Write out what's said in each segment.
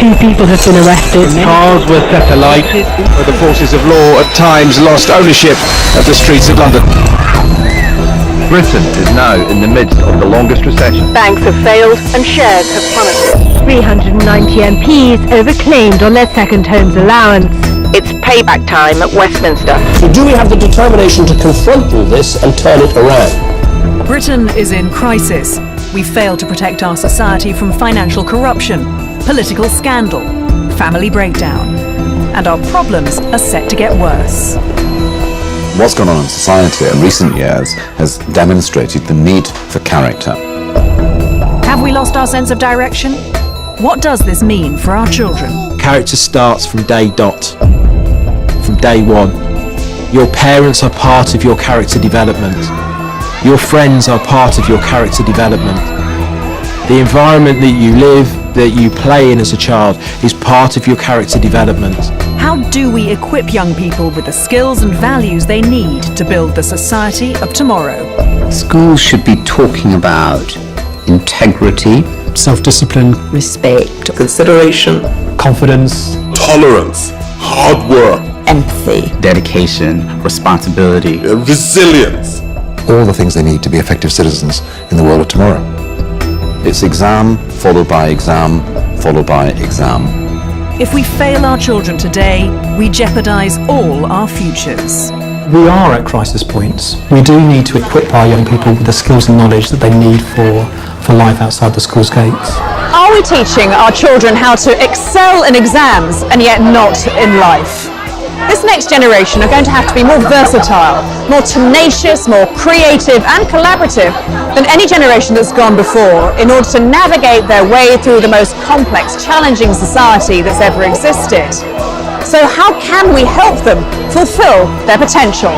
2 people have been arrested. Cars were set alight. The forces of law at times lost ownership of the streets of London. Britain is now in the midst of the longest recession. Banks have failed and shares have plummeted. 390 MPs overclaimed on their second home's allowance. It's payback time at Westminster. So do we have the determination to confront all this and turn it around? Britain is in crisis. We failed to protect our society from financial corruption, political scandal, family breakdown. And our problems are set to get worse. What's gone on in society in recent years has demonstrated the need for character. Have we lost our sense of direction? What does this mean for our children? Character starts from day dot, from day one. Your parents are part of your character development. Your friends are part of your character development. The environment that you live, that you play in as a child, is part of your character development. How do we equip young people with the skills and values they need to build the society of tomorrow? Schools should be talking about integrity, self-discipline, respect, consideration, confidence, tolerance, hard work, empathy, dedication, responsibility, resilience. All the things they need to be effective citizens in the world of tomorrow. It's exam, followed by exam, followed by exam. If we fail our children today, we jeopardize all our futures. We are at crisis points. We do need to equip our young people with the skills and knowledge that they need for life outside the school's gates. Are we teaching our children how to excel in exams and yet not in life? This next generation are going to have to be more versatile, more tenacious, more creative and collaborative than any generation that's gone before in order to navigate their way through the most complex, challenging society that's ever existed. So how can we help them fulfill their potential?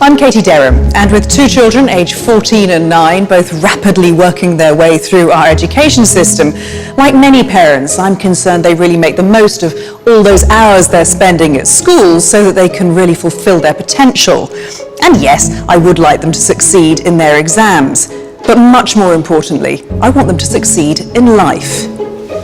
I'm Katie Derham, and with 2 children aged 14 and 9, both rapidly working their way through our education system, like many parents, I'm concerned they really make the most of all those hours they're spending at school so that they can really fulfill their potential. And yes, I would like them to succeed in their exams, but much more importantly, I want them to succeed in life.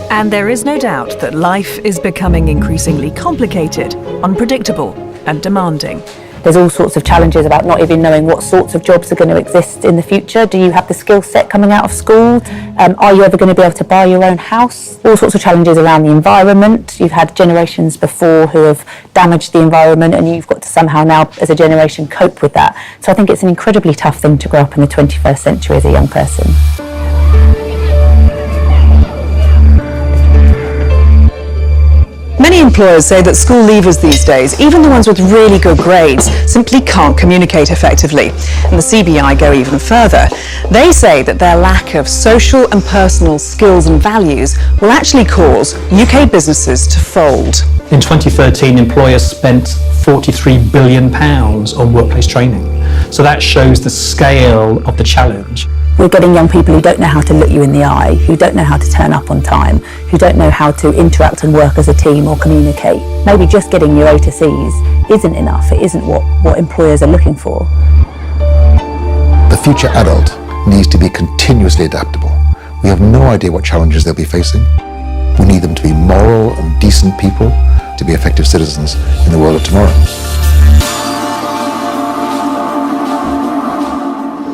And there is no doubt that life is becoming increasingly complicated, unpredictable, and demanding. There's all sorts of challenges about not even knowing what sorts of jobs are going to exist in the future. Do you have the skill set coming out of school? Are you ever going to be able to buy your own house? All sorts of challenges around the environment. You've had generations before who have damaged the environment, and you've got to somehow now, as a generation, cope with that. So I think it's an incredibly tough thing to grow up in the 21st century as a young person. Many employers say that school leavers these days, even the ones with really good grades, simply can't communicate effectively. And the CBI go even further. They say that their lack of social and personal skills and values will actually cause UK businesses to fold. In 2013, employers spent £43 billion on workplace training. So that shows the scale of the challenge. We're getting young people who don't know how to look you in the eye, who don't know how to turn up on time, who don't know how to interact and work as a team or communicate. Maybe just getting your A to C's isn't enough. It isn't what employers are looking for. The future adult needs to be continuously adaptable. We have no idea what challenges they'll be facing. We need them to be moral and decent people to be effective citizens in the world of tomorrow.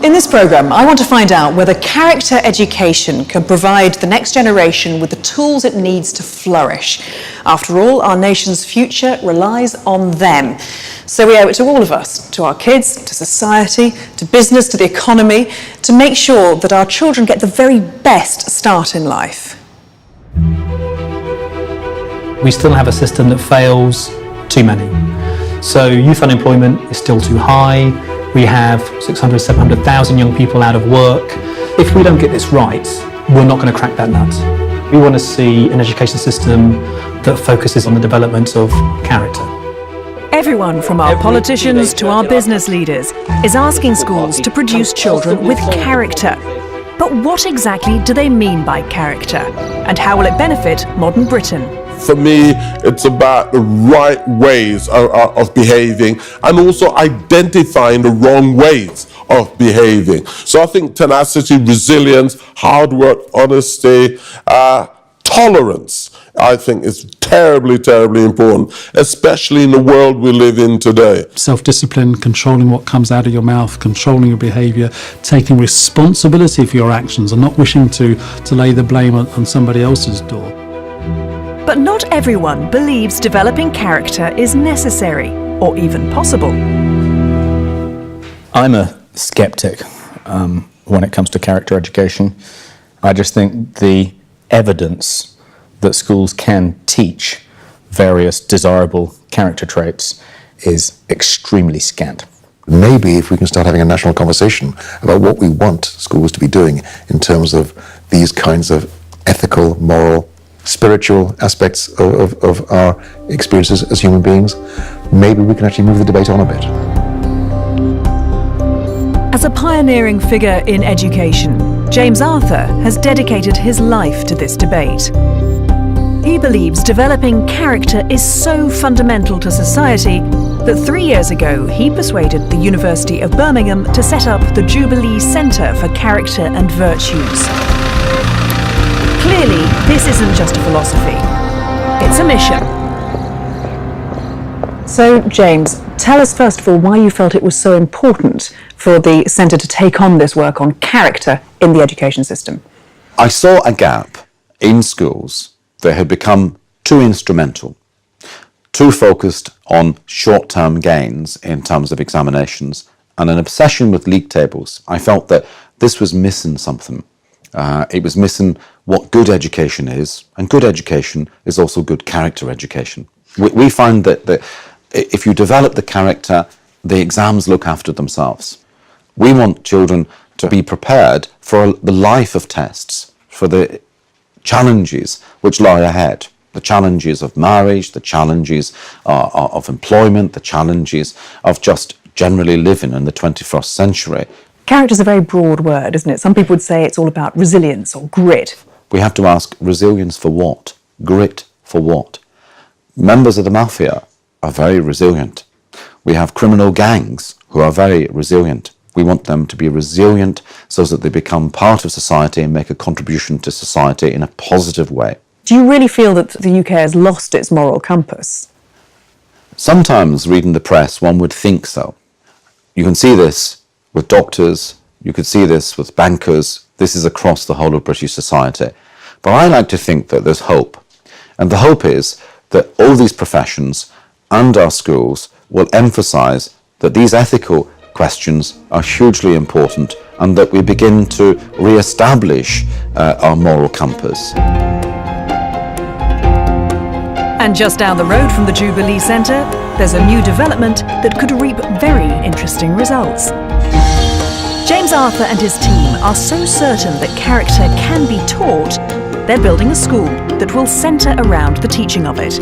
In this programme, I want to find out whether character education can provide the next generation with the tools it needs to flourish. After all, our nation's future relies on them. So we owe it to all of us, to our kids, to society, to business, to the economy, to make sure that our children get the very best start in life. We still have a system that fails too many. So youth unemployment is still too high. We have 600,000, 700,000 young people out of work. If we don't get this right, we're not going to crack that nut. We want to see an education system that focuses on the development of character. Everyone from our politicians to our business leaders is asking schools to produce children with character. But what exactly do they mean by character? And how will it benefit modern Britain? For me, it's about the right ways of behaving and also identifying the wrong ways of behaving. So I think tenacity, resilience, hard work, honesty, tolerance, I think is terribly, terribly important, especially in the world we live in today. Self-discipline, controlling what comes out of your mouth, controlling your behaviour, taking responsibility for your actions and not wishing to lay the blame on somebody else's door. But not everyone believes developing character is necessary or even possible. I'm a skeptic when it comes to character education. I just think the evidence that schools can teach various desirable character traits is extremely scant. Maybe if we can start having a national conversation about what we want schools to be doing in terms of these kinds of ethical, moral, spiritual aspects of our experiences as human beings, maybe we can actually move the debate on a bit. As a pioneering figure in education, James Arthur has dedicated his life to this debate. He believes developing character is so fundamental to society that 3 years ago he persuaded the University of Birmingham to set up the Jubilee Centre for Character and Virtues. Clearly, this isn't just a philosophy, it's a mission. So, James, tell us first of all why you felt it was so important for the centre to take on this work on character in the education system. I saw a gap in schools that had become too instrumental, too focused on short-term gains in terms of examinations, and an obsession with league tables. I felt that this was missing something. It was missing what good education is, and good education is also good character education. We find that if you develop the character, the exams look after themselves. We want children to be prepared for the life of tests, for the challenges which lie ahead, the challenges of marriage, the challenges of employment, the challenges of just generally living in the 21st century. Character is a very broad word, isn't it? Some people would say it's all about resilience or grit. We have to ask, resilience for what? Grit for what? Members of the mafia are very resilient. We have criminal gangs who are very resilient. We want them to be resilient so that they become part of society and make a contribution to society in a positive way. Do you really feel that the UK has lost its moral compass? Sometimes, reading the press, one would think so. You can see this with doctors, you could see this with bankers, this is across the whole of British society. But I like to think that there's hope. And the hope is that all these professions and our schools will emphasise that these ethical questions are hugely important and that we begin to re-establish our moral compass. And just down the road from the Jubilee Centre, there's a new development that could reap very interesting results. James Arthur and his team are so certain that character can be taught, they're building a school that will centre around the teaching of it.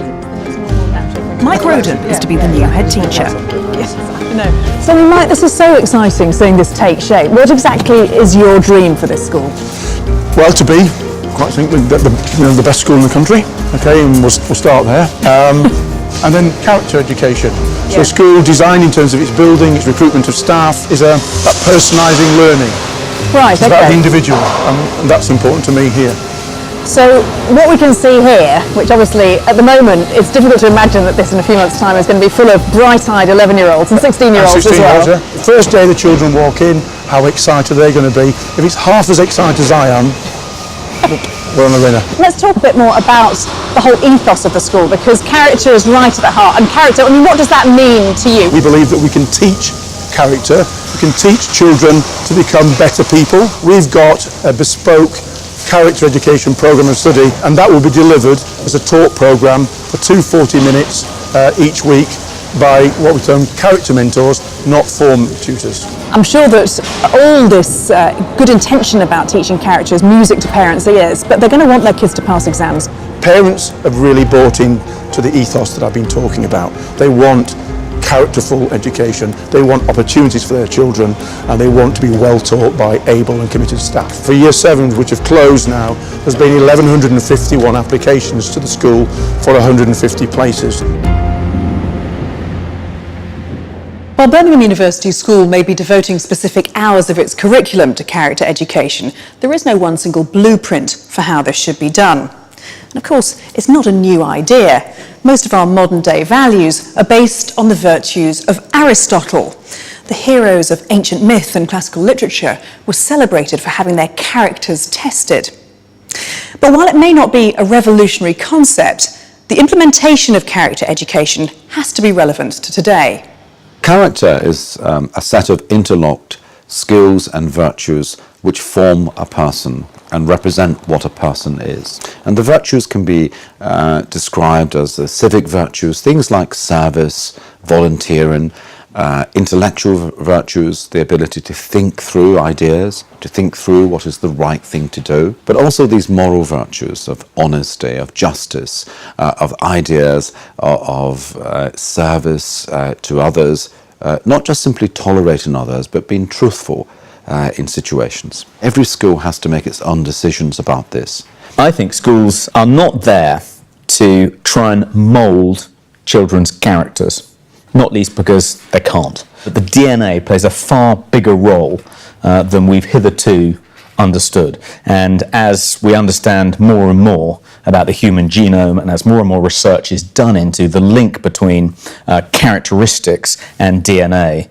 Mike Roden is to be the new head teacher. So, Mike, this is so exciting seeing this take shape. What exactly is your dream for this school? Well, to be, quite frankly, the best school in the country. Okay, and we'll start there. And then character education. So school design in terms of its building, its recruitment of staff, is that personalising learning. Right, it's about the individual, and that's important to me here. So what we can see here, which obviously at the moment it's difficult to imagine that this in a few months' time is going to be full of bright-eyed 11-year-olds and 16-year-olds as well. Yeah. The first day the children walk in, how excited they're going to be. If it's half as excited as I am, we're on a winner. Let's talk a bit more about the whole ethos of the school, because character is right at the heart. And character, I mean, what does that mean to you? We believe that we can teach character, we can teach children to become better people. We've got a bespoke character education programme of study, and that will be delivered as a taught programme for 40 minutes each week by what we term character mentors, not form tutors. I'm sure that all this good intention about teaching character is music to parents' ears, but they're going to want their kids to pass exams. Parents have really bought into the ethos that I've been talking about. They want characterful education. They want opportunities for their children, and they want to be well taught by able and committed staff. For Year 7, which have closed now, there's been 1,151 applications to the school for 150 places. While Birmingham University School may be devoting specific hours of its curriculum to character education, there is no one single blueprint for how this should be done. And of course, it's not a new idea. Most of our modern day values are based on the virtues of Aristotle. The heroes of ancient myth and classical literature were celebrated for having their characters tested. But while it may not be a revolutionary concept, the implementation of character education has to be relevant to today. Character is a set of interlocked skills and virtues which form a person and represent what a person is. And the virtues can be described as the civic virtues, things like service, volunteering, intellectual virtues, the ability to think through ideas, to think through what is the right thing to do, but also these moral virtues of honesty, of justice, of ideas, of service to others, not just simply tolerating others, but being truthful in situations. Every school has to make its own decisions about this. I think schools are not there to try and mould children's characters. Not least because they can't. But the DNA plays a far bigger role than we've hitherto understood. And as we understand more and more about the human genome, and as more and more research is done into the link between characteristics and DNA,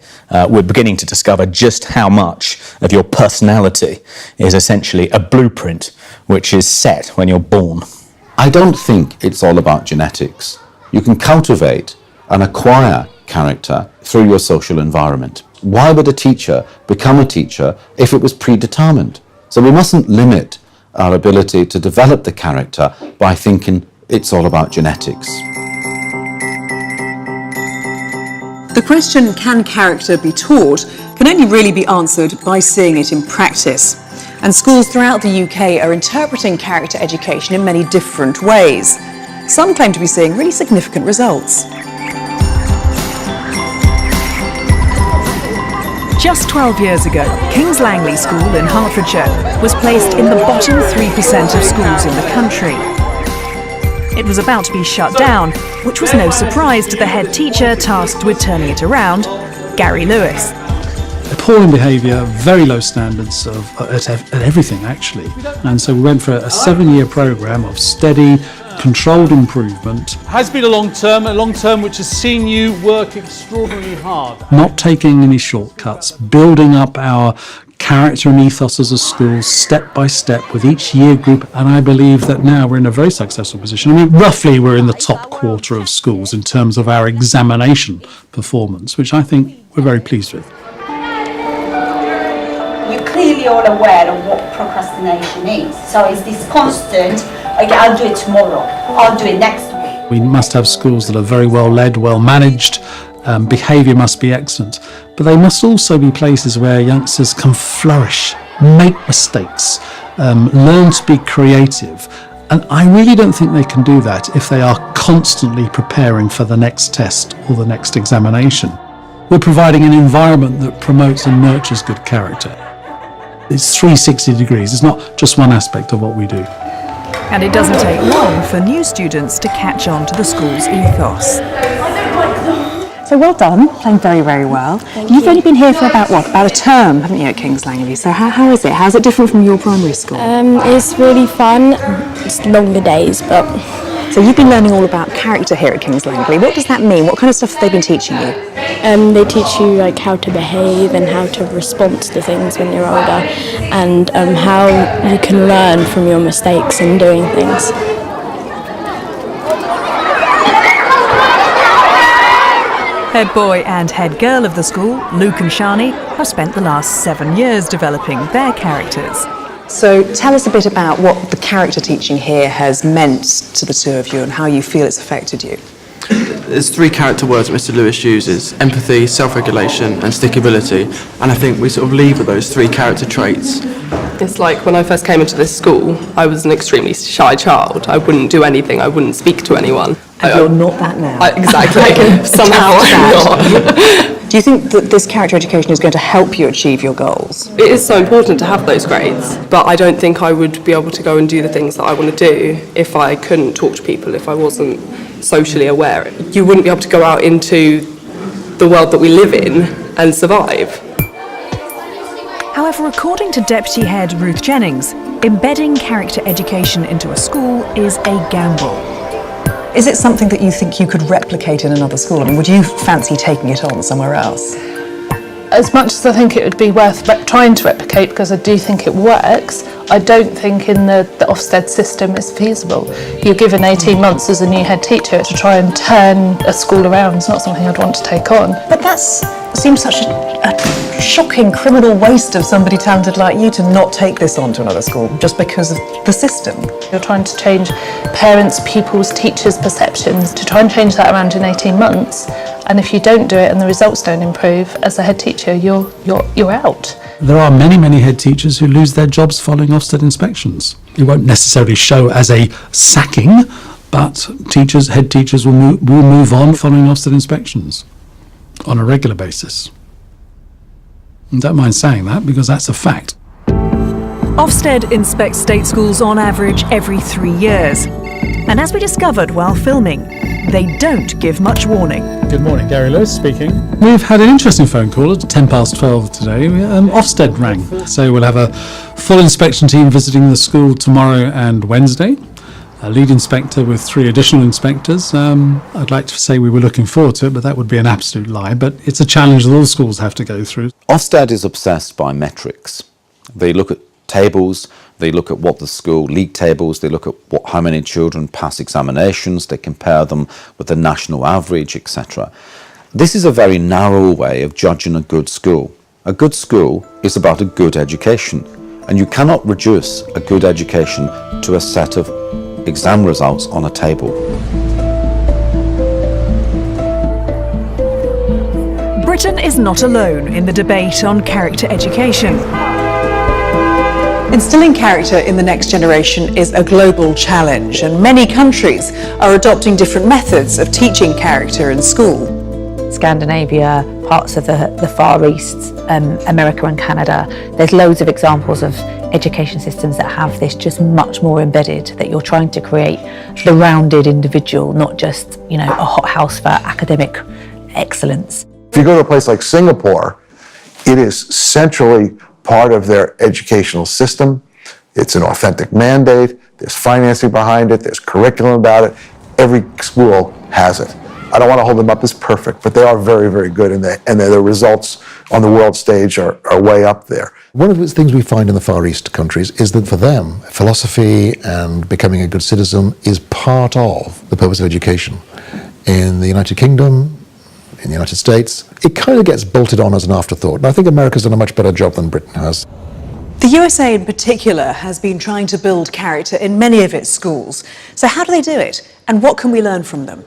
we're beginning to discover just how much of your personality is essentially a blueprint which is set when you're born. I don't think it's all about genetics. You can cultivate and acquire character through your social environment. Why would a teacher become a teacher if it was predetermined? So we mustn't limit our ability to develop the character by thinking it's all about genetics. The question, can character be taught, can only really be answered by seeing it in practice. And schools throughout the UK are interpreting character education in many different ways. Some claim to be seeing really significant results. Just 12 years ago, King's Langley School in Hertfordshire was placed in the bottom 3% of schools in the country. It was about to be shut down, which was no surprise to the head teacher tasked with turning it around, Gary Lewis. Appalling behaviour, very low standards at everything actually, and so we went for a 7-year programme of steady, controlled improvement. It has been a long term which has seen you work extraordinarily hard. Not taking any shortcuts, building up our character and ethos as a school step by step with each year group, and I believe that now we're in a very successful position. I mean, roughly we're in the top quarter of schools in terms of our examination performance, which I think we're very pleased with. You're clearly all aware of what procrastination is. So it's this constant, okay, I'll do it tomorrow, I'll do it next week. We must have schools that are very well led, well managed, behaviour must be excellent, but they must also be places where youngsters can flourish, make mistakes, learn to be creative. And I really don't think they can do that if they are constantly preparing for the next test or the next examination. We're providing an environment that promotes and nurtures good character. It's 360 degrees, it's not just one aspect of what we do. And it doesn't take long for new students to catch on to the school's ethos. So well done, playing very, very well. You've only been here for about a term, haven't you, at King's Langley? So how is it? How's it different from your primary school? It's really fun. It's longer days, but... So you've been learning all about character here at King's Langley. What does that mean? What kind of stuff have they been teaching you? They teach you like how to behave and how to respond to things when you're older, and how you can learn from your mistakes in doing things. Head boy and head girl of the school, Luke and Shani, have spent the last 7 years developing their characters. So tell us a bit about what the character teaching here has meant to the two of you and how you feel it's affected you. There's 3 character words that Mr. Lewis uses: empathy, self-regulation and stickability, and I think we sort of lead with those 3 character traits It's like when I first came into this school, I was an extremely shy child. I wouldn't do anything, I wouldn't speak to anyone. And you're not that now. Exactly. Somehow I'm not. Do you think that this character education is going to help you achieve your goals? It is so important to have those grades, but I don't think I would be able to go and do the things that I want to do if I couldn't talk to people, if I wasn't socially aware. You wouldn't be able to go out into the world that we live in and survive. However, according to Deputy Head Ruth Jennings, embedding character education into a school is a gamble. Is it something that you think you could replicate in another school? I mean, would you fancy taking it on somewhere else? As much as I think it would be worth trying to replicate, because I do think it works, I don't think in the Ofsted system it's feasible. You're given 18 months as a new head teacher to try and turn a school around. It's not something I'd want to take on. But that seems such a shocking criminal waste of somebody talented like you to not take this on to another school just because of the system. You're trying to change parents, pupils, teachers' perceptions, to try and change that around in 18 months. And if you don't do it and the results don't improve, as a head teacher, you're out. There are many, many head teachers who lose their jobs following Ofsted inspections. It won't necessarily show as a sacking, but head teachers will move on following Ofsted inspections on a regular basis. And don't mind saying that because that's a fact. Ofsted inspects state schools on average every 3 years. And as we discovered while filming, they don't give much warning. Good morning, Gary Lewis speaking. We've had an interesting phone call at 12:10 today. Ofsted rang. So we'll have a full inspection team visiting the school tomorrow and Wednesday. A lead inspector with 3 additional inspectors. I'd like to say we were looking forward to it, but that would be an absolute lie. But it's a challenge that all schools have to go through. Ofsted is obsessed by metrics. They look at tables, they look at what the school league tables, they look at how many children pass examinations, they compare them with the national average, etc. This is a very narrow way of judging a good school. A good school is about a good education, and you cannot reduce a good education to a set of exam results on a table. Britain is not alone in the debate on character education. Instilling character in the next generation is a global challenge, and many countries are adopting different methods of teaching character in school. Scandinavia, parts of the Far East, America and Canada, there's loads of examples of education systems that have this just much more embedded, that you're trying to create the rounded individual, not just, a hothouse for academic excellence. If you go to a place like Singapore, it is centrally part of their educational system. It's an authentic mandate, there's financing behind it, there's curriculum about it. Every school has it. I don't want to hold them up as perfect, but they are very, very good, and their results on the world stage are way up there. One of the things we find in the Far East countries is that for them, philosophy and becoming a good citizen is part of the purpose of education. In the United Kingdom, in the United States, it kind of gets bolted on as an afterthought. And I think America's done a much better job than Britain has. The USA in particular has been trying to build character in many of its schools. So how do they do it? And what can we learn from them?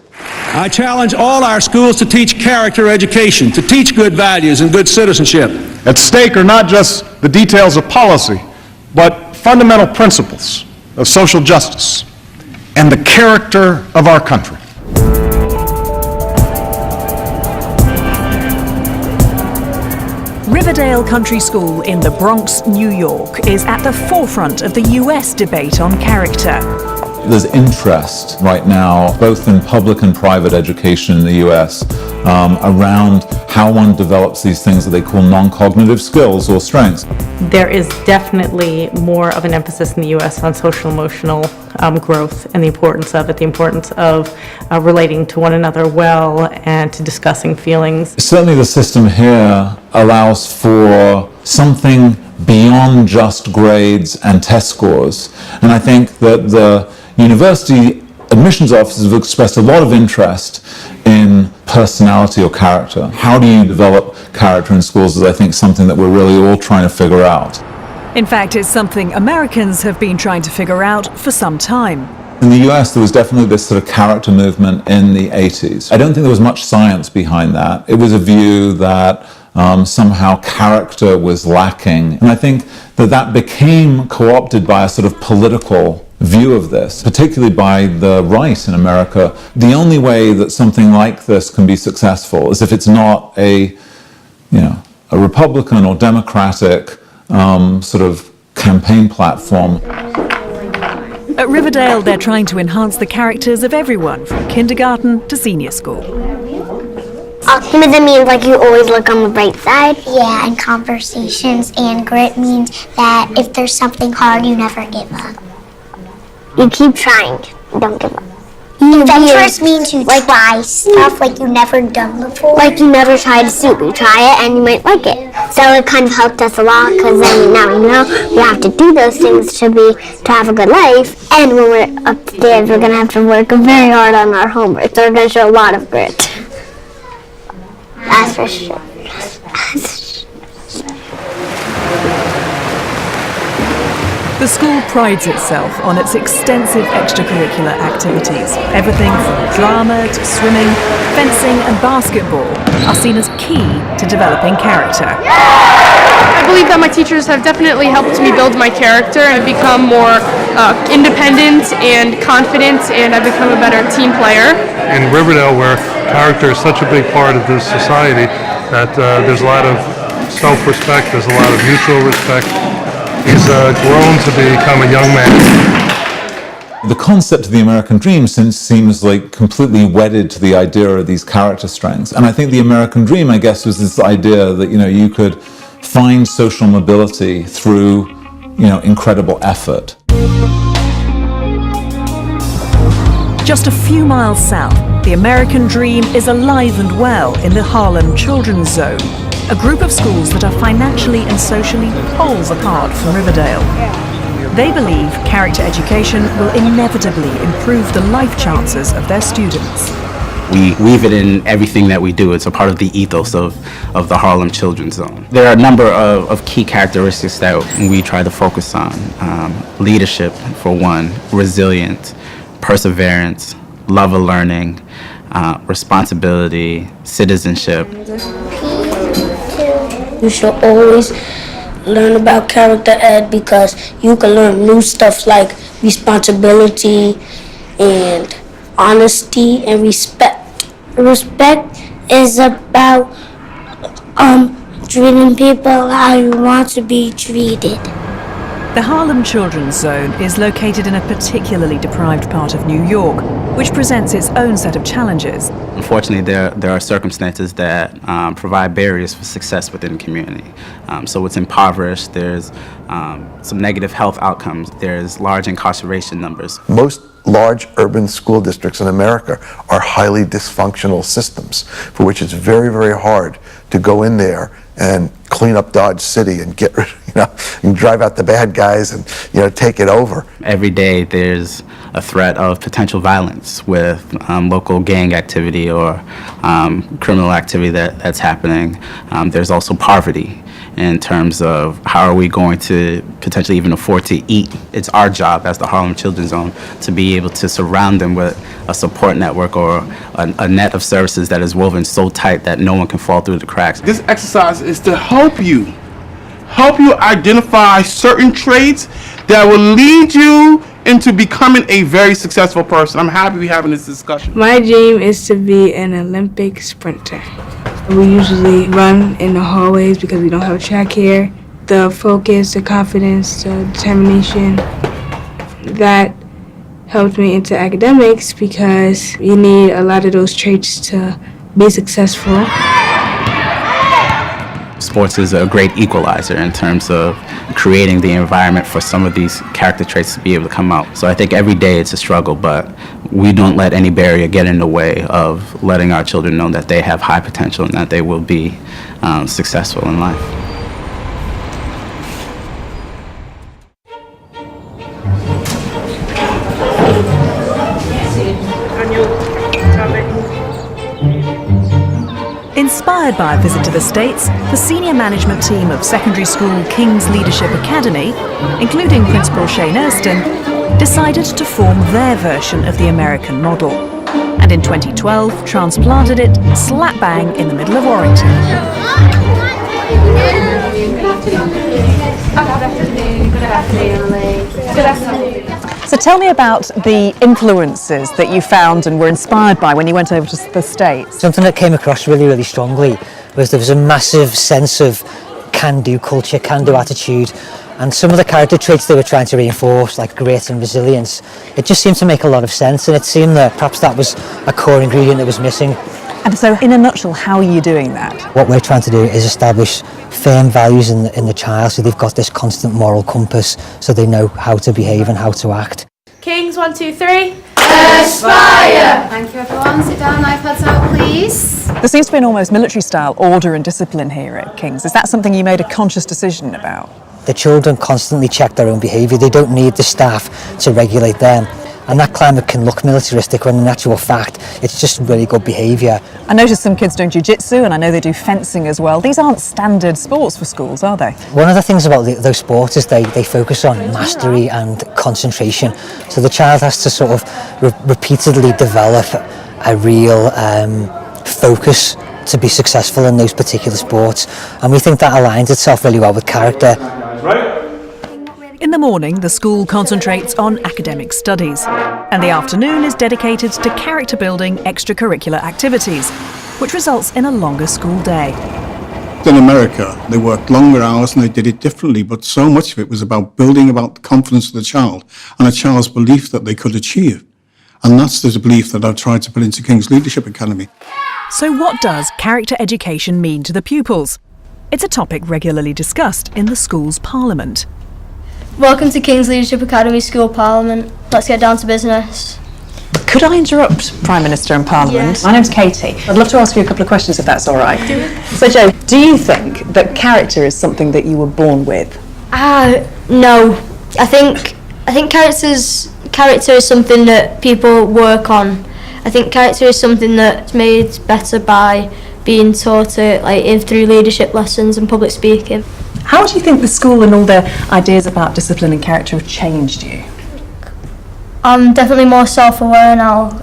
I challenge all our schools to teach character education, to teach good values and good citizenship. At stake are not just the details of policy, but fundamental principles of social justice and the character of our country. Riverdale Country School in the Bronx, New York, is at the forefront of the US debate on character. There's interest right now, both in public and private education in the US, around how one develops these things that they call non-cognitive skills or strengths. There is definitely more of an emphasis in the US on social emotional growth and the importance of it, the importance of relating to one another well and to discussing feelings. Certainly the system here allows for something beyond just grades and test scores. And I think that the university admissions officers have expressed a lot of interest in personality or character. How do you develop character in schools is, I think, something that we're really all trying to figure out. In fact, it's something Americans have been trying to figure out for some time. In the US, there was definitely this sort of character movement in the 80s. I don't think there was much science behind that. It was a view that somehow character was lacking. And I think that became co-opted by a sort of political view of this, particularly by the right in America. The only way that something like this can be successful is if it's not a Republican or Democratic sort of campaign platform. At Riverdale, they're trying to enhance the characters of everyone from kindergarten to senior school. Optimism means like you always look on the bright side. Yeah, and conversations and grit means that if there's something hard, you never give up. You keep trying, don't give up. Adventurous means you try stuff like you've never done before. Like you never tried soup, you try it and you might like it. So it kind of helped us a lot because then now we know we have to do those things to have a good life. And when we're upstairs, we're going to have to work very hard on our homework. So we're going to show a lot of grit. That's for sure. The school prides itself on its extensive extracurricular activities. Everything from drama to swimming, fencing and basketball are seen as key to developing character. I believe that my teachers have definitely helped me build my character and become more independent and confident, and I've become a better team player. In Riverdale, where character is such a big part of this society, that there's a lot of self-respect, there's a lot of mutual respect. He's grown to become a young man. The concept of the American dream seems like completely wedded to the idea of these character strengths. And I think the American dream, I guess, was this idea that, you could find social mobility through, incredible effort. Just a few miles south, the American dream is alive and well in the Harlem Children's Zone, a group of schools that are financially and socially poles apart from Riverdale. They believe character education will inevitably improve the life chances of their students. We weave it in everything that we do. It's a part of the ethos of the Harlem Children's Zone. There are a number of key characteristics that we try to focus on. Leadership, for one, resilience, perseverance, love of learning, responsibility, citizenship. You should always learn about character ed because you can learn new stuff like responsibility and honesty and respect. Respect is about treating people how you want to be treated. The Harlem Children's Zone is located in a particularly deprived part of New York, which presents its own set of challenges. Unfortunately, there are circumstances that provide barriers for success within the community. So it's impoverished, there's some negative health outcomes, there's large incarceration numbers. Most large urban school districts in America are highly dysfunctional systems for which it's very, very hard to go in there and clean up Dodge City and get rid, and drive out the bad guys and, take it over. Every day there's a threat of potential violence with local gang activity or criminal activity that's happening. There's also poverty in terms of how are we going to potentially even afford to eat. It's our job as the Harlem Children's Zone to be able to surround them with a support network or a net of services that is woven so tight that no one can fall through the cracks. This exercise is to help you identify certain traits that will lead you into becoming a very successful person. I'm happy we're having this discussion. My dream is to be an Olympic sprinter. We usually run in the hallways because we don't have a track here. The focus, the confidence, the determination, that helped me into academics because you need a lot of those traits to be successful. Sports is a great equalizer in terms of creating the environment for some of these character traits to be able to come out. So I think every day it's a struggle, but we don't let any barrier get in the way of letting our children know that they have high potential and that they will be successful in life. Inspired by a visit to the States, the senior management team of secondary school King's Leadership Academy, including Principal Shane Erston, decided to form their version of the American model. And in 2012 transplanted it slap bang in the middle of Warrington. So tell me about the influences that you found and were inspired by when you went over to the States. Something that came across really, really strongly was there was a massive sense of can-do culture, can-do attitude, and some of the character traits they were trying to reinforce, like grit and resilience, it just seemed to make a lot of sense, and it seemed that perhaps that was a core ingredient that was missing. And so, in a nutshell, how are you doing that? What we're trying to do is establish firm values in the child, so they've got this constant moral compass, so they know how to behave and how to act. Kings, 1, 2, 3. Aspire! Thank you, everyone. Sit down, iPads out, please. There seems to be an almost military-style order and discipline here at King's. Is that something you made a conscious decision about? The children constantly check their own behaviour. They don't need the staff to regulate them. And that climate can look militaristic when in actual fact it's just really good behaviour. I noticed some kids doing jiu-jitsu and I know they do fencing as well. These aren't standard sports for schools, are they? One of the things about those sports is they focus on mastery and concentration. So the child has to sort of repeatedly develop a real focus to be successful in those particular sports. And we think that aligns itself really well with character. In the morning, the school concentrates on academic studies, and the afternoon is dedicated to character-building extracurricular activities, which results in a longer school day. In America, they worked longer hours and they did it differently, but so much of it was about building about the confidence of the child and a child's belief that they could achieve. And that's the belief that I've tried to put into King's Leadership Academy. So what does character education mean to the pupils? It's a topic regularly discussed in the school's parliament. Welcome to King's Leadership Academy School Parliament. Let's get down to business. Could I interrupt Prime Minister and Parliament? Yes. My name's Katie. I'd love to ask you a couple of questions if that's all right. So Jo, do you think that character is something that you were born with? No. I think character is something that people work on. I think character is something that's made better by being taught it through leadership lessons and public speaking. How do you think the school and all their ideas about discipline and character have changed you? I'm definitely more self-aware now.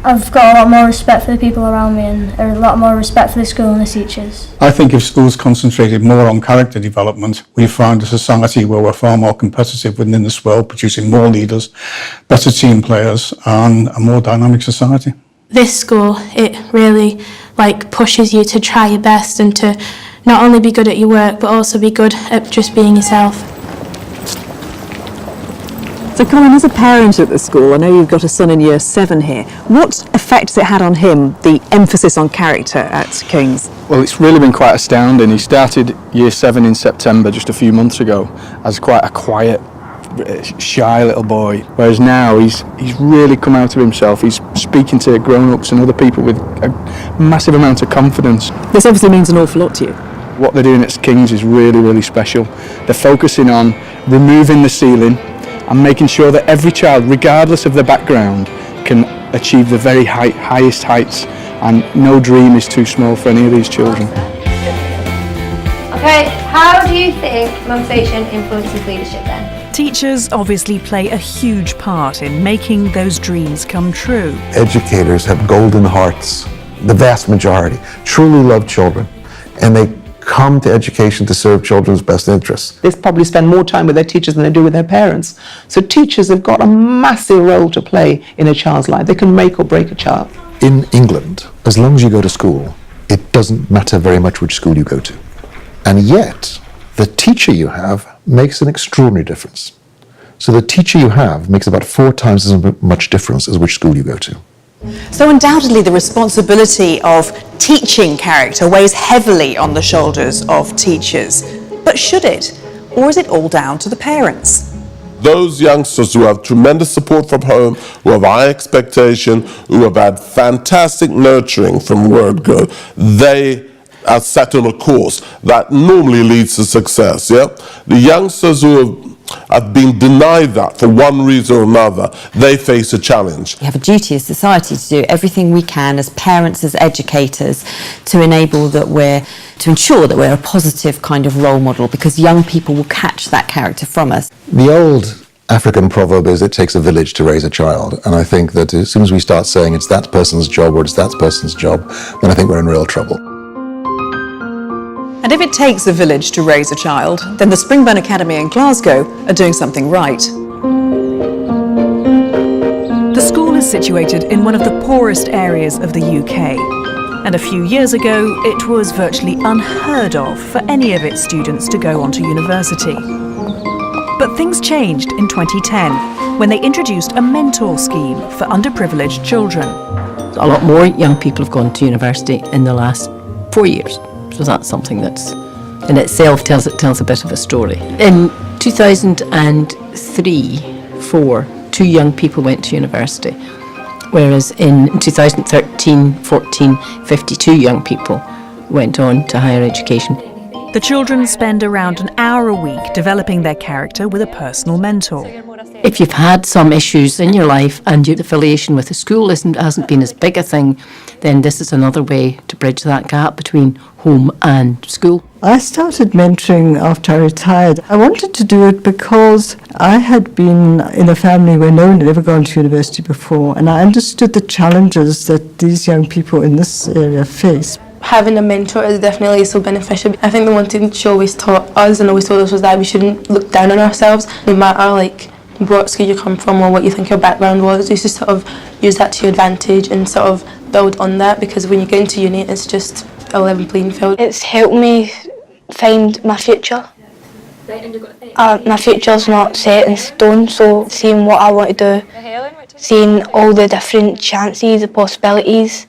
I've got a lot more respect for the people around me and a lot more respect for the school and the teachers. I think if schools concentrated more on character development, we find a society where we're far more competitive within this world, producing more leaders, better team players, and a more dynamic society. This school, it really pushes you to try your best and to not only be good at your work, but also be good at just being yourself. So Colin, as a parent at the school, I know you've got a son in year 7 here. What effect has it had on him, the emphasis on character at King's? Well, it's really been quite astounding. He started year 7 in September, just a few months ago, as quite a quiet, shy little boy, whereas now he's really come out of himself. He's speaking to grown-ups and other people with a massive amount of confidence. This obviously means an awful lot to you. What they're doing at King's is really, really special. They're focusing on removing the ceiling and making sure that every child, regardless of their background, can achieve the very highest heights, and no dream is too small for any of these children. Okay, how do you think motivation influences leadership then? Teachers obviously play a huge part in making those dreams come true. Educators have golden hearts. The vast majority truly love children, and they come to education to serve children's best interests. They probably spend more time with their teachers than they do with their parents. So teachers have got a massive role to play in a child's life. They can make or break a child. In England, as long as you go to school, it doesn't matter very much which school you go to. And yet, the teacher you have makes an extraordinary difference. So the teacher you have makes about 4 times as much difference as which school you go to. So undoubtedly the responsibility of teaching character weighs heavily on the shoulders of teachers. But should it? Or is it all down to the parents? Those youngsters who have tremendous support from home, who have high expectation, who have had fantastic nurturing from word go, they are set on a course that normally leads to success. Yeah, the youngsters who have been denied that for one reason or another, they face a challenge. We have a duty as society to do everything we can as parents, as educators, to ensure that we're a positive kind of role model, because young people will catch that character from us. The old African proverb is it takes a village to raise a child. And I think that as soon as we start saying it's that person's job or it's that person's job, then I think we're in real trouble. And if it takes a village to raise a child, then the Springburn Academy in Glasgow are doing something right. The school is situated in one of the poorest areas of the UK. And a few years ago, it was virtually unheard of for any of its students to go on to university. But things changed in 2010 when they introduced a mentor scheme for underprivileged children. A lot more young people have gone to university in the last 4 years. So that's something that's in itself tells a bit of a story. In 2003-4, 2 young people went to university, whereas in 2013-14, 52 young people went on to higher education. The children spend around an hour a week developing their character with a personal mentor. If you've had some issues in your life and your affiliation with the school hasn't been as big a thing, then this is another way to bridge that gap between home and school. I started mentoring after I retired. I wanted to do it because I had been in a family where no one had ever gone to university before, and I understood the challenges that these young people in this area face. Having a mentor is definitely so beneficial. I think the one thing she always taught us and always told us was that we shouldn't look down on ourselves, no matter what school you come from or what you think your background was. You should sort of use that to your advantage and sort of build on that, because when you get into uni it's just a level playing field. It's helped me find my future. My future's not set in stone, so seeing what I want to do, seeing all the different chances, the possibilities,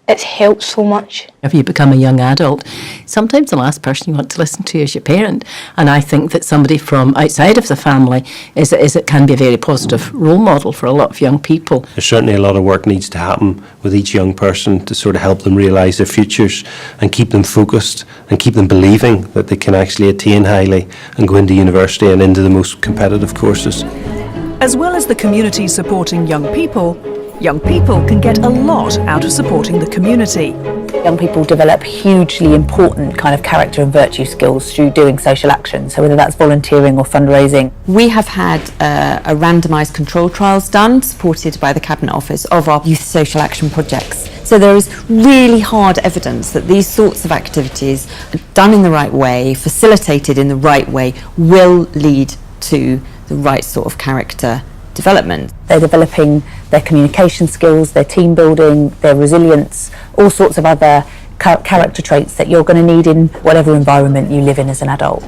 it's helped so much. If you become a young adult, sometimes the last person you want to listen to is your parent. And I think that somebody from outside of the family it can be a very positive role model for a lot of young people. There's certainly a lot of work needs to happen with each young person to sort of help them realise their futures and keep them focused and keep them believing that they can actually attain highly and go into university and into the most competitive courses. As well as the community supporting young people can get a lot out of supporting the community. Young people develop hugely important kind of character and virtue skills through doing social action, so whether that's volunteering or fundraising. We have had a randomised control trials done, supported by the Cabinet Office, of our youth social action projects. So there is really hard evidence that these sorts of activities, done in the right way, facilitated in the right way, will lead to the right sort of character development. They're developing their communication skills, their team building, their resilience, all sorts of other character traits that you're going to need in whatever environment you live in as an adult.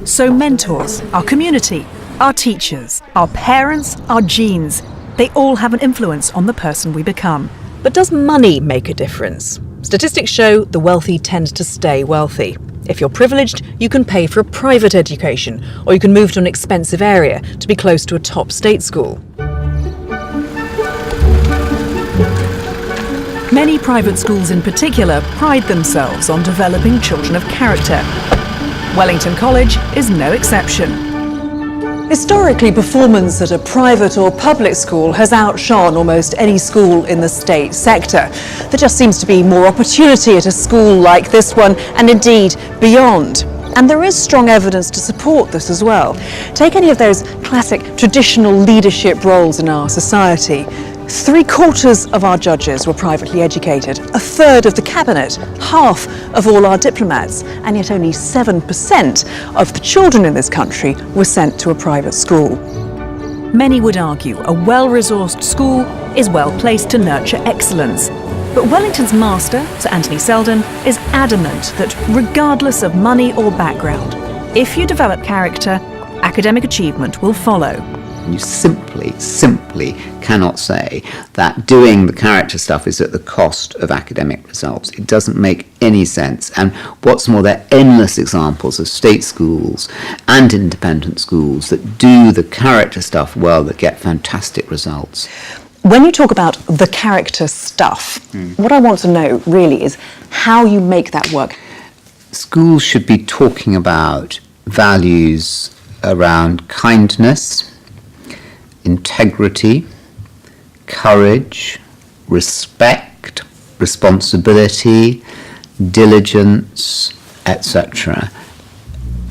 So mentors, our community, our teachers, our parents, our genes, they all have an influence on the person we become. But does money make a difference? Statistics show the wealthy tend to stay wealthy. If you're privileged, you can pay for a private education, or you can move to an expensive area to be close to a top state school. Many private schools in particular pride themselves on developing children of character. Wellington College is no exception. Historically, performance at a private or public school has outshone almost any school in the state sector. There just seems to be more opportunity at a school like this one, and indeed beyond. And there is strong evidence to support this as well. Take any of those classic traditional leadership roles in our society. 3/4 of our judges were privately educated, 1/3 of the cabinet, half of all our diplomats, and yet only 7% of the children in this country were sent to a private school. Many would argue a well-resourced school is well placed to nurture excellence. But Wellington's master, Sir Anthony Selden, is adamant that regardless of money or background, if you develop character, academic achievement will follow. You simply cannot say that doing the character stuff is at the cost of academic results. It doesn't make any sense. And what's more, there are endless examples of state schools and independent schools that do the character stuff well, that get fantastic results. When you talk about the character stuff, what I want to know really is how you make that work. Schools should be talking about values around kindness, integrity, courage, respect, responsibility, diligence, etc.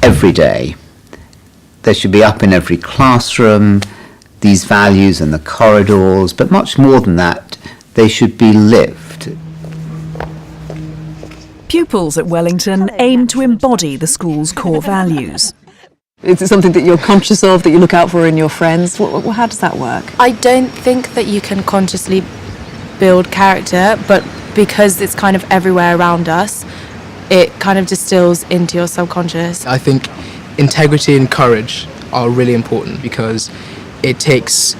every day. They should be up in every classroom, these values in the corridors, but much more than that, they should be lived. Pupils at Wellington aim to embody the school's core values. Is it something that you're conscious of, that you look out for in your friends? How does that work? I don't think that you can consciously build character, but because it's kind of everywhere around us, it kind of distills into your subconscious. I think integrity and courage are really important because it takes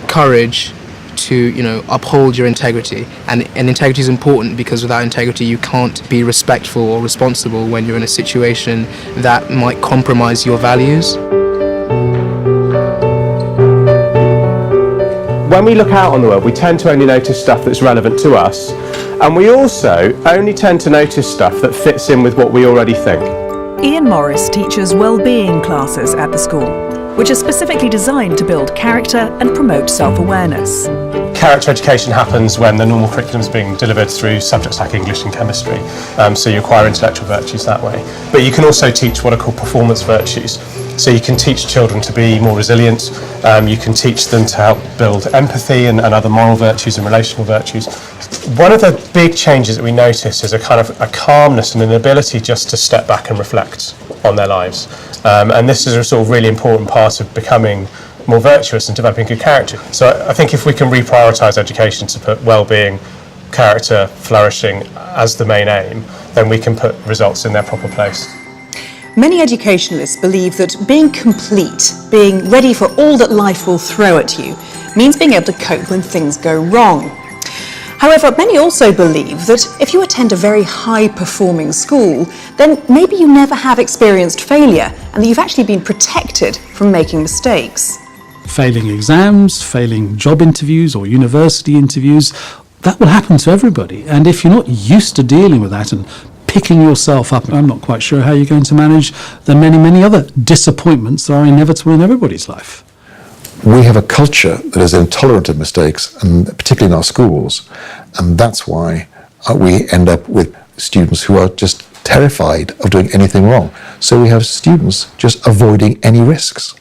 courage to, you know, uphold your integrity, and integrity is important because without integrity you can't be respectful or responsible when you're in a situation that might compromise your values. When we look out on the world, we tend to only notice stuff that's relevant to us, and we also only tend to notice stuff that fits in with what we already think. Ian Morris teaches well-being classes at the school, which are specifically designed to build character and promote self-awareness. Character education happens when the normal curriculum is being delivered through subjects like English and chemistry, so you acquire intellectual virtues that way. But you can also teach what are called performance virtues. So you can teach children to be more resilient, you can teach them to help build empathy and other moral virtues and relational virtues. One of the big changes that we notice is a kind of a calmness and an ability just to step back and reflect on their lives. And this is a sort of really important part of becoming more virtuous and developing good character. So I think if we can reprioritise education to put well-being, character, flourishing as the main aim, then we can put results in their proper place. Many educationalists believe that being complete, being ready for all that life will throw at you, means being able to cope when things go wrong. However, many also believe that if you attend a very high-performing school, then maybe you never have experienced failure and that you've actually been protected from making mistakes. Failing exams, failing job interviews or university interviews, that will happen to everybody. And if you're not used to dealing with that and picking yourself up, I'm not quite sure how you're going to manage the many, many other disappointments that are inevitable in everybody's life. We have a culture that is intolerant of mistakes, and particularly in our schools, and that's why we end up with students who are just terrified of doing anything wrong. So we have students just avoiding any risks,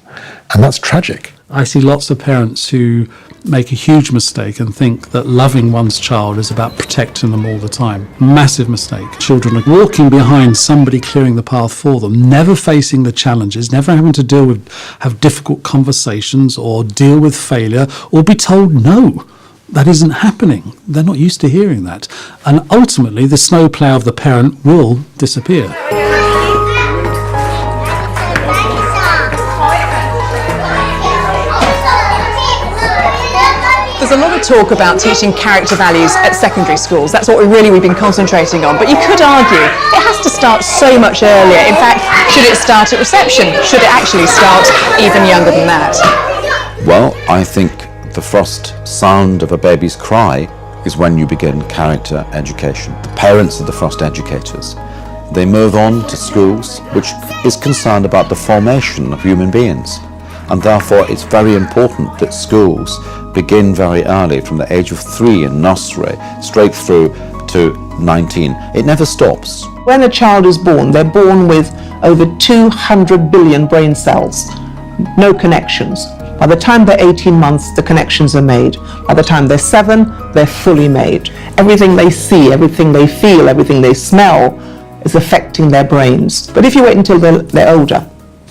and that's tragic. I see lots of parents who make a huge mistake and think that loving one's child is about protecting them all the time. Massive mistake. Children are walking behind somebody clearing the path for them, never facing the challenges, never having to have difficult conversations or deal with failure or be told no. That isn't happening. They're not used to hearing that. And ultimately the snowplow of the parent will disappear. There's a lot of talk about teaching character values at secondary schools. That's what we've been concentrating on. But you could argue it has to start so much earlier. In fact, should it start at reception? Should it actually start even younger than that? Well, I think the first sound of a baby's cry is when you begin character education. The parents are the first educators. They move on to schools, which is concerned about the formation of human beings. And therefore it's very important that schools begin very early, from the age of 3 in nursery, straight through to 19. It never stops. When a child is born, they're born with over 200 billion brain cells, no connections. By the time they're 18 months, the connections are made. By the time they're 7, they're fully made. Everything they see, everything they feel, everything they smell is affecting their brains. But if you wait until they're older,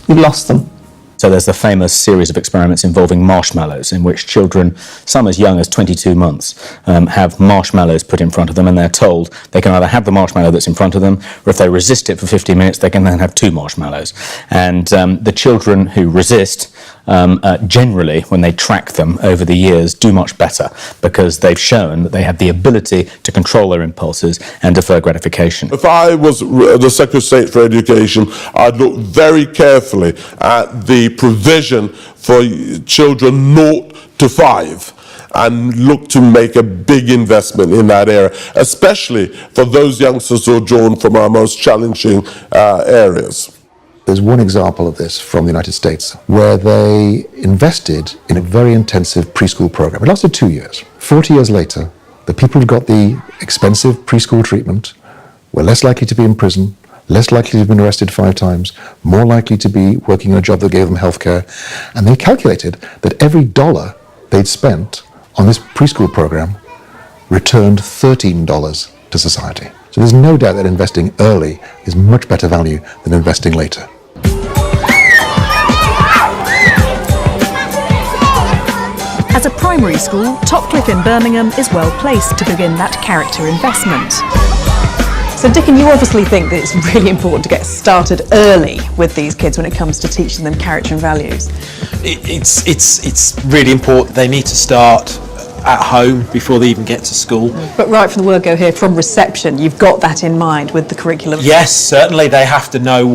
you've lost them. So there's the famous series of experiments involving marshmallows, in which children, some as young as 22 months, have marshmallows put in front of them, and they're told they can either have the marshmallow that's in front of them, or if they resist it for 15 minutes, they can then have 2 marshmallows. And the children who resist, generally, when they track them over the years, do much better, because they've shown that they have the ability to control their impulses and defer gratification. If I was the Secretary of State for Education, I'd look very carefully at the provision for children 0 to 5 and look to make a big investment in that area, especially for those youngsters who are drawn from our most challenging areas. There's one example of this from the United States where they invested in a very intensive preschool program. It lasted 2 years. 40 years later, the people who got the expensive preschool treatment were less likely to be in prison, less likely to have been arrested 5 times, more likely to be working in a job that gave them healthcare. And they calculated that every dollar they'd spent on this preschool program returned $13 to society. So there's no doubt that investing early is much better value than investing later. As a primary school, Topcliffe in Birmingham is well placed to begin that character investment. So Dickon, you obviously think that it's really important to get started early with these kids when it comes to teaching them character and values. It's really important. They need to start at home before they even get to school. But right from the word go here, from reception, you've got that in mind with the curriculum. Yes, certainly they have to know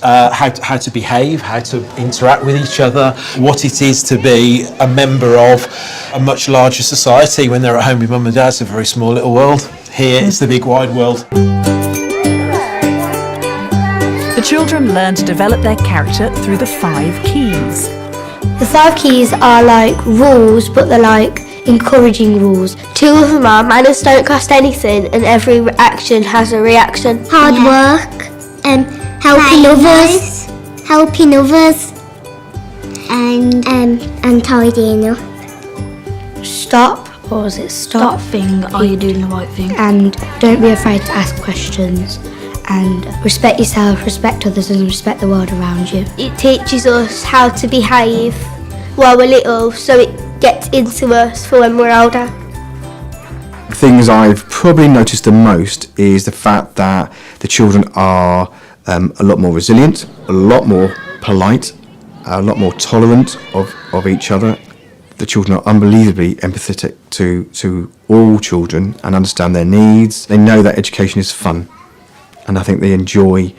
how to behave, how to interact with each other, what it is to be a member of a much larger society. When they're at home with mum and dad, it's a very small little world. Here, it's the big wide world. The children learn to develop their character through the 5 keys. The 5 keys are like rules, but they're like encouraging rules. 2 of them are manners don't cost anything and every action has a reaction. Hard work, helping others, and tidying up. Stop, or is it stop? Thing, are you doing the right thing? And don't be afraid to ask questions. And respect yourself, respect others, and respect the world around you. It teaches us how to behave while we're little, so it gets into us for when we're older. Things I've probably noticed the most is the fact that the children are a lot more resilient, a lot more polite, a lot more tolerant of each other. The children are unbelievably empathetic to all children and understand their needs. They know that education is fun, and I think they enjoy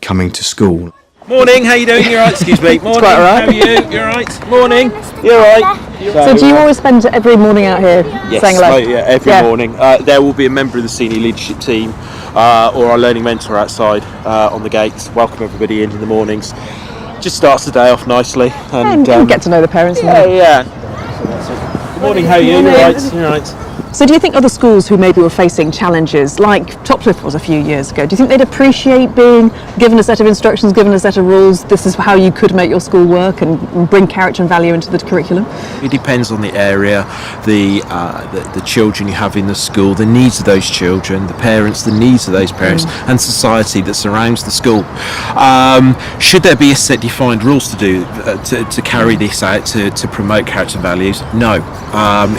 coming to school. Morning, how you doing? You alright? Excuse me. Morning, quite all right. How are you? You alright? Morning, you alright? So do you always spend every morning out here saying hello? Yes, every morning. There will be a member of the senior leadership team or our learning mentor outside on the gates. Welcome everybody in the mornings. Just starts the day off nicely. And get to know the parents. Yeah. Good morning, how are you? You alright? You alright? So do you think other schools who maybe were facing challenges, like Topcliffe was a few years ago, do you think they'd appreciate being given a set of instructions, given a set of rules, this is how you could make your school work and bring character and value into the curriculum? It depends on the area, the children you have in the school, the needs of those children, the parents, the needs of those parents, and society that surrounds the school. Should there be a set defined rules to do to carry this out, to promote character and values? No.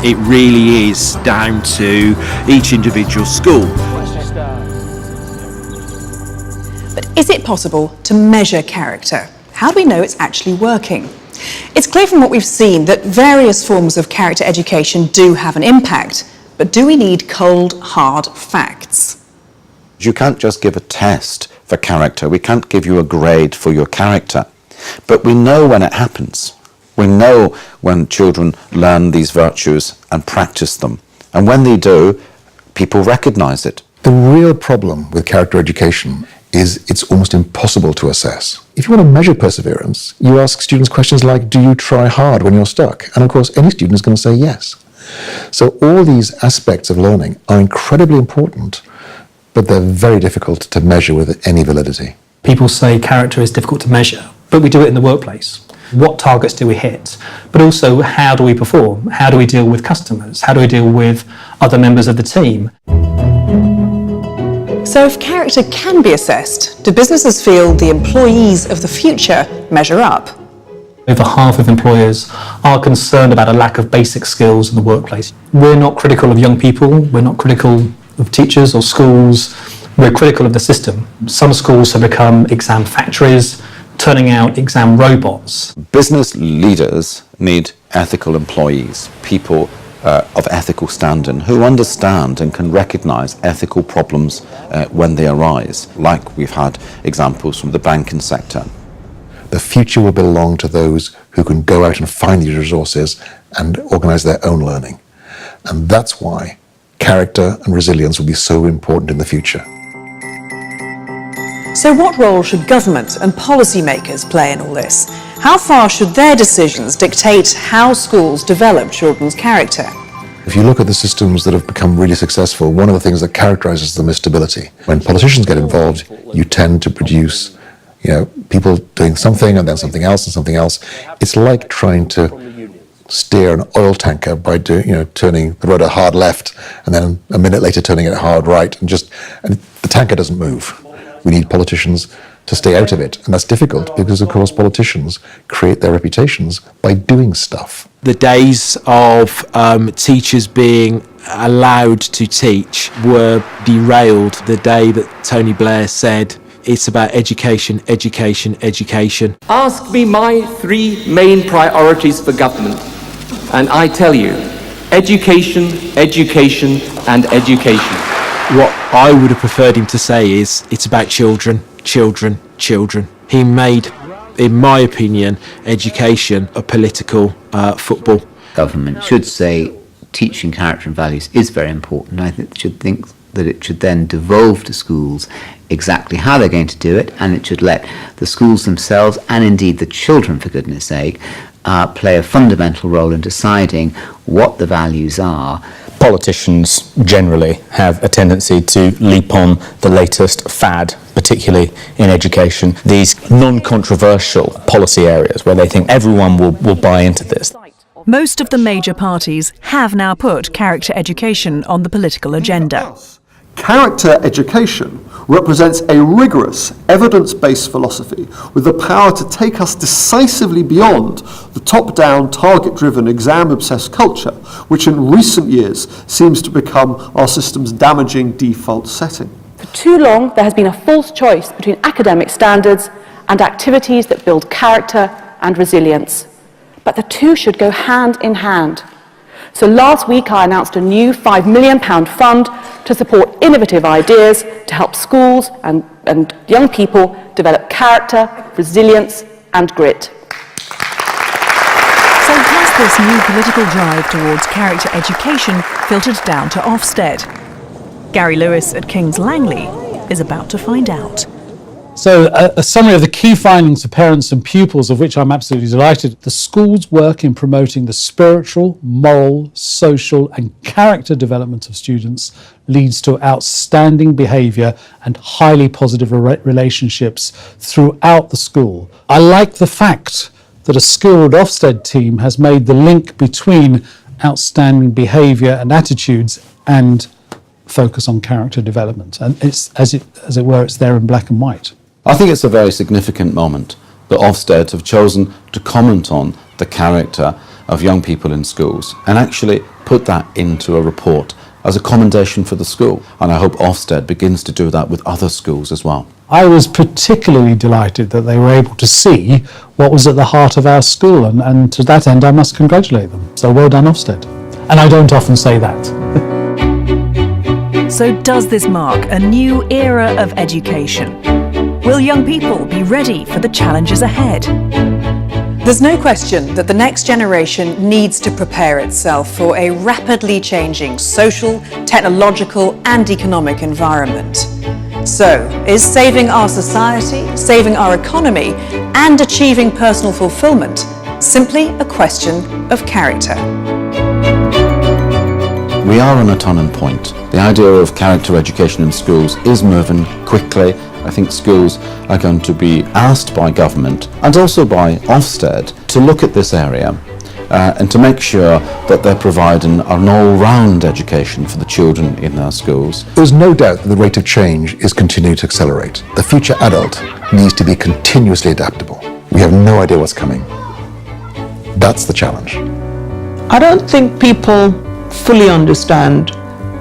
It really is down to each individual school. But is it possible to measure character? How do we know it's actually working? It's clear from what we've seen that various forms of character education do have an impact, but do we need cold, hard facts? You can't just give a test for character. We can't give you a grade for your character. But we know when it happens. We know when children learn these virtues and practice them. And when they do, people recognise it. The real problem with character education is it's almost impossible to assess. If you want to measure perseverance, you ask students questions like, do you try hard when you're stuck? And of course, any student is going to say yes. So all these aspects of learning are incredibly important, but they're very difficult to measure with any validity. People say character is difficult to measure, but we do it in the workplace. What targets do we hit? But also, how do we perform? How do we deal with customers? How do we deal with other members of the team? So if character can be assessed, do businesses feel the employees of the future measure up? Over half of employers are concerned about a lack of basic skills in the workplace. We're not critical of young people, we're not critical of teachers or schools, we're critical of the system. Some schools have become exam factories, turning out exam robots. Business leaders need ethical employees, people of ethical standing who understand and can recognise ethical problems when they arise, like we've had examples from the banking sector. The future will belong to those who can go out and find these resources and organise their own learning. And that's why character and resilience will be so important in the future. So what role should government and policymakers play in all this? How far should their decisions dictate how schools develop children's character? If you look at the systems that have become really successful, one of the things that characterizes them is stability. When politicians get involved, you tend to produce, people doing something and then something else and something else. It's like trying to steer an oil tanker by turning the rudder hard left and then a minute later turning it hard right, and the tanker doesn't move. We need politicians to stay out of it, and that's difficult because, of course, politicians create their reputations by doing stuff. The days of teachers being allowed to teach were derailed the day that Tony Blair said, it's about education, education, education. Ask me my 3 main priorities for government, and I tell you, education, education, and education. What I would have preferred him to say is, it's about children, children, children. He made, in my opinion, education a political football. Government should say teaching character and values is very important. I think that it should then devolve to schools exactly how they're going to do it, and it should let the schools themselves, and indeed the children, for goodness sake, play a fundamental role in deciding what the values are. Politicians generally have a tendency to leap on the latest fad, particularly in education, these non-controversial policy areas where they think everyone will buy into this. Most of the major parties have now put character education on the political agenda. Character education represents a rigorous, evidence-based philosophy with the power to take us decisively beyond the top-down, target-driven, exam-obsessed culture, which in recent years seems to become our system's damaging default setting. For too long, there has been a false choice between academic standards and activities that build character and resilience. But the two should go hand in hand. So last week I announced a new £5 million fund to support innovative ideas to help schools and young people develop character, resilience and grit. So has this new political drive towards character education filtered down to Ofsted? Gary Lewis at King's Langley is about to find out. So a summary of the key findings for parents and pupils, of which I'm absolutely delighted. The school's work in promoting the spiritual, moral, social and character development of students leads to outstanding behaviour and highly positive relationships throughout the school. I like the fact that a skilled Ofsted team has made the link between outstanding behaviour and attitudes and focus on character development. And it's, as it were, it's there in black and white. I think it's a very significant moment that Ofsted have chosen to comment on the character of young people in schools and actually put that into a report as a commendation for the school. And I hope Ofsted begins to do that with other schools as well. I was particularly delighted that they were able to see what was at the heart of our school, and to that end I must congratulate them. So well done, Ofsted. And I don't often say that. So does this mark a new era of education? Will young people be ready for the challenges ahead? There's no question that the next generation needs to prepare itself for a rapidly changing social, technological and economic environment. So, is saving our society, saving our economy and achieving personal fulfillment simply a question of character? We are on a turning point. The idea of character education in schools is moving quickly. I think schools are going to be asked by government and also by Ofsted to look at this area and to make sure that they're providing an all-round education for the children in their schools. There's no doubt that the rate of change is continuing to accelerate. The future adult needs to be continuously adaptable. We have no idea what's coming. That's the challenge. I don't think people fully understand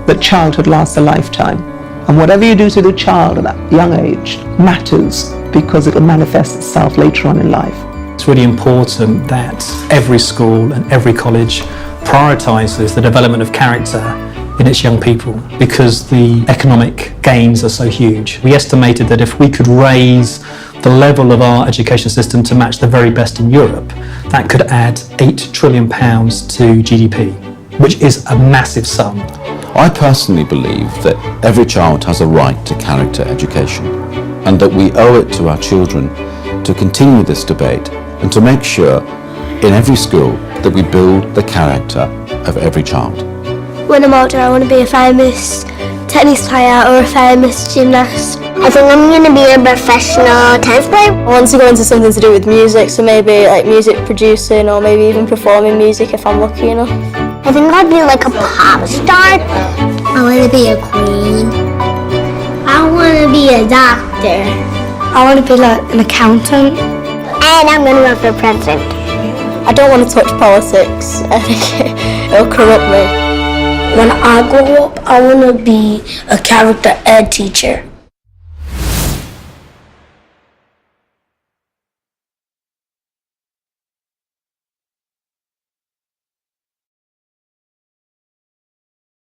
that childhood lasts a lifetime, and whatever you do to the child at that young age matters because it will manifest itself later on in life. It's really important that every school and every college prioritises the development of character in its young people because the economic gains are so huge. We estimated that if we could raise the level of our education system to match the very best in Europe, that could add £8 trillion to GDP, which is a massive sum. I personally believe that every child has a right to character education and that we owe it to our children to continue this debate and to make sure in every school that we build the character of every child. when I'm older, I want to be a famous tennis player or a famous gymnast. I think I'm going to be a professional tennis player. I want to go into something to do with music, so maybe like music producing or maybe even performing music if I'm lucky enough. I think I'd be like a pop star. I want to be a queen. I want to be a doctor. I want to be like an accountant. And I'm going to run for president. I don't want to touch politics. I think it'll corrupt me. When I grow up, I want to be a character ed teacher.